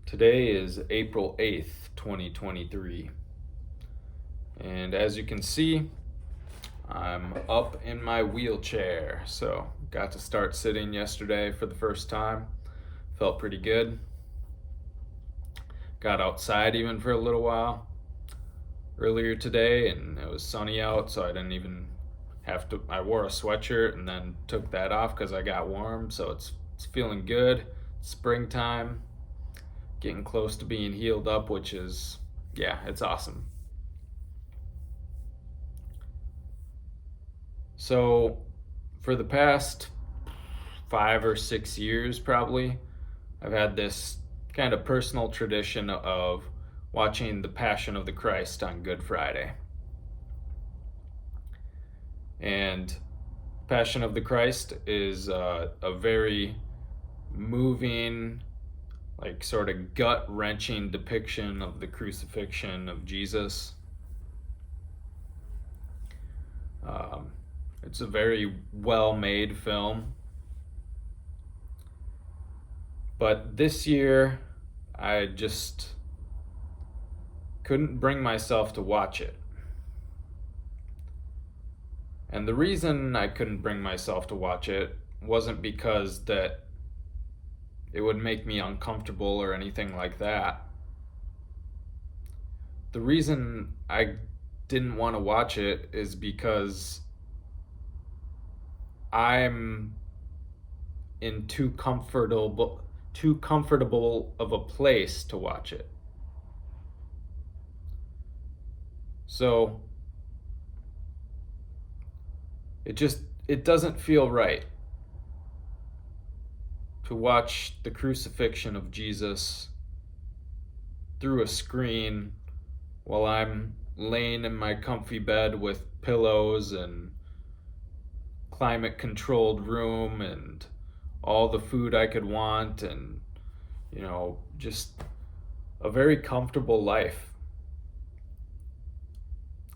Today is April 8th, 2023. And as you can see, I'm up in my wheelchair. So, got to start sitting yesterday for the first time. Felt pretty good. Got outside even for a little while earlier today, and it was sunny out, so I didn't even have to. I wore a sweatshirt and then took that off because I got warm. So, it's feeling good. It's springtime. Getting close to being healed up, which is, yeah, it's awesome. So, for the past 5 or 6 years, probably, I've had this kind of personal tradition of watching The Passion of the Christ on Good Friday. And Passion of the Christ is a very moving, like sort of gut-wrenching depiction of the crucifixion of Jesus. It's a very well-made film. But this year, I just couldn't bring myself to watch it. And the reason I couldn't bring myself to watch it wasn't because that it would make me uncomfortable or anything like that. The reason I didn't want to watch it is because I'm in too comfortable of a place to watch it. So it doesn't feel right to watch the crucifixion of Jesus through a screen while I'm laying in my comfy bed with pillows and climate controlled room and all the food I could want, and just a very comfortable life.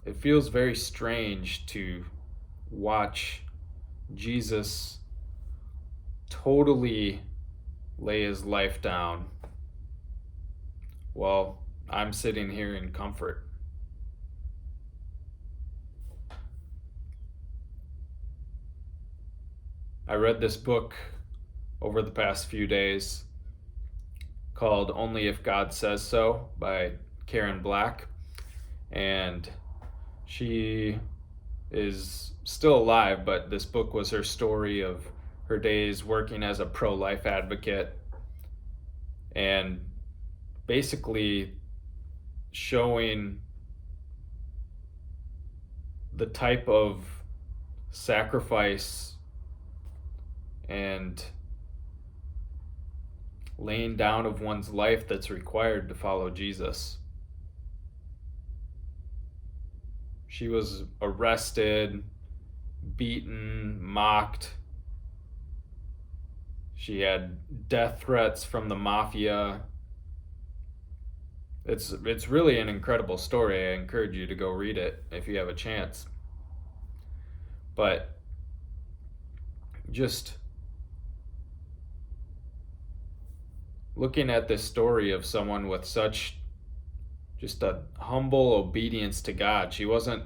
It feels very strange to watch Jesus totally lay his life down while I'm sitting here in comfort. I read this book over the past few days called Only If God Says So by Karen Black, and she is still alive, but this book was her story of her days working as a pro-life advocate and basically showing the type of sacrifice and laying down of one's life that's required to follow Jesus. She was arrested, beaten, mocked. She had death threats from the mafia. It's really an incredible story. I encourage you to go read it if you have a chance. But just looking at this story of someone with such just a humble obedience to God. She wasn't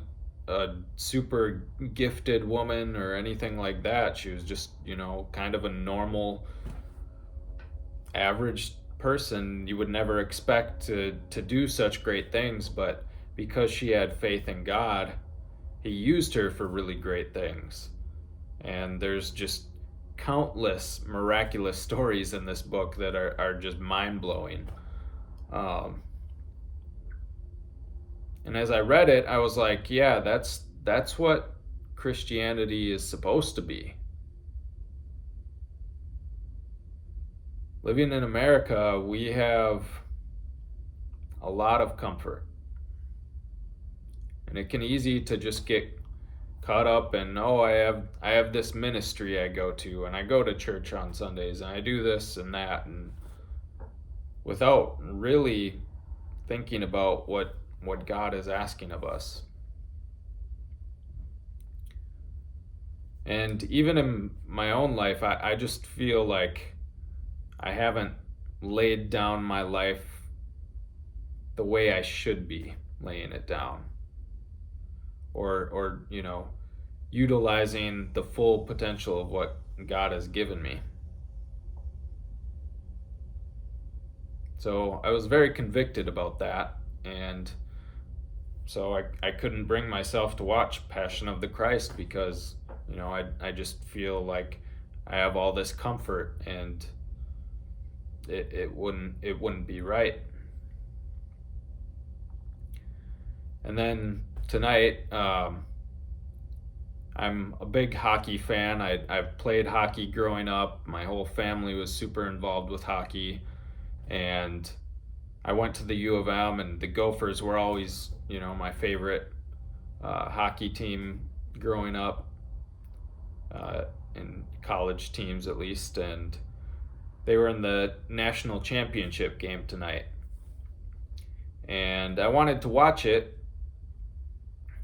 a super gifted woman or anything like that. She was just, kind of a normal, average person. You would never expect to do such great things, but because she had faith in God, he used her for really great things. And there's just countless miraculous stories in this book that are just mind-blowing. And as I read it, I was like, yeah, that's what Christianity is supposed to be. Living in America, we have a lot of comfort. And it can easy to just get caught up in, I have this ministry I go to, and I go to church on Sundays, and I do this and that, and without really thinking about what God is asking of us. And even in my own life, I just feel like I haven't laid down my life the way I should be laying it down, or utilizing the full potential of what God has given me. So I was very convicted about that, and so I couldn't bring myself to watch Passion of the Christ because I just feel like I have all this comfort, and it wouldn't be right. And then tonight, I'm a big hockey fan. I've played hockey growing up. My whole family was super involved with hockey, and I went to the U of M, and the Gophers were always, my favorite hockey team growing up, in college teams at least, and they were in the national championship game tonight. And I wanted to watch it,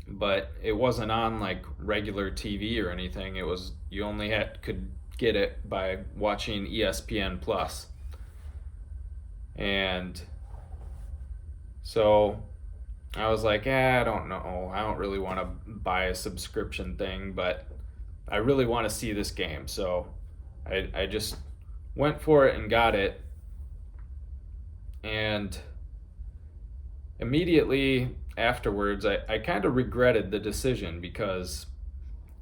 but it wasn't on like regular TV or anything. It was, you only could get it by watching ESPN Plus. And so I was like, I don't know. I don't really want to buy a subscription thing, but I really want to see this game. So I just went for it and got it. And immediately afterwards, I kind of regretted the decision because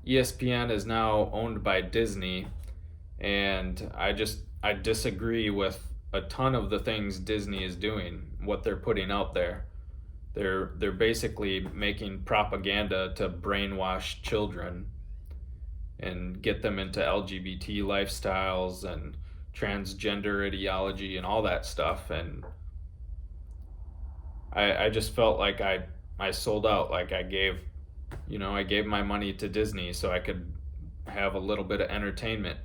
ESPN is now owned by Disney, and I disagree with a ton of the things Disney is doing, what they're putting out there. They're basically making propaganda to brainwash children and get them into LGBT lifestyles and transgender ideology and all that stuff. And I just felt like I sold out. Like I gave my money to Disney so I could have a little bit of entertainment.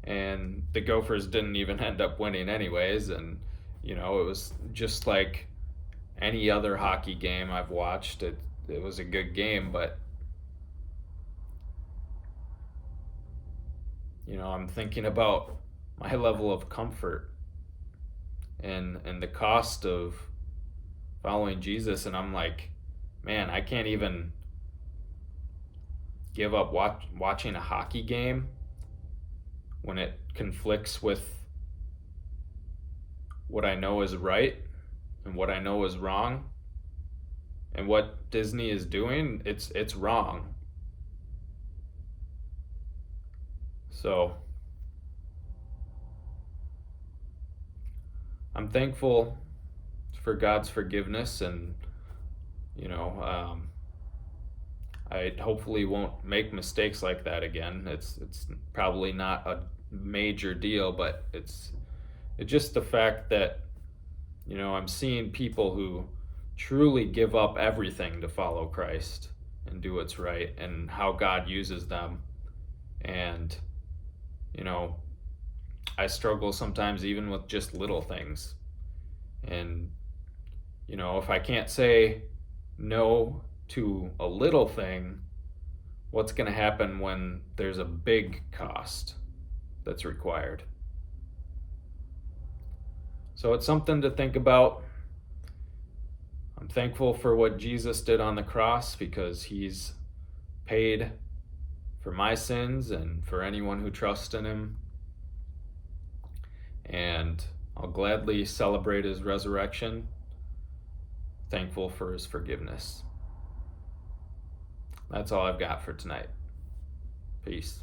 And the Gophers didn't even end up winning anyways, and it was just like any other hockey game I've watched. It was a good game, but I'm thinking about my level of comfort and the cost of following Jesus, and I'm like, man, I can't even give up watching a hockey game when it conflicts with what I know is right and what I know is wrong. And what Disney is doing, it's wrong. So I'm thankful for God's forgiveness, and I hopefully won't make mistakes like that again. It's probably not a major deal, but it's just the fact that I'm seeing people who truly give up everything to follow Christ and do what's right, and how God uses them. And I struggle sometimes even with just little things. And if I can't say no to a little thing, what's going to happen when there's a big cost that's required? So it's something to think about. I'm thankful for what Jesus did on the cross, because he's paid for my sins and for anyone who trusts in him. And I'll gladly celebrate his resurrection, thankful for his forgiveness. That's all I've got for tonight. Peace.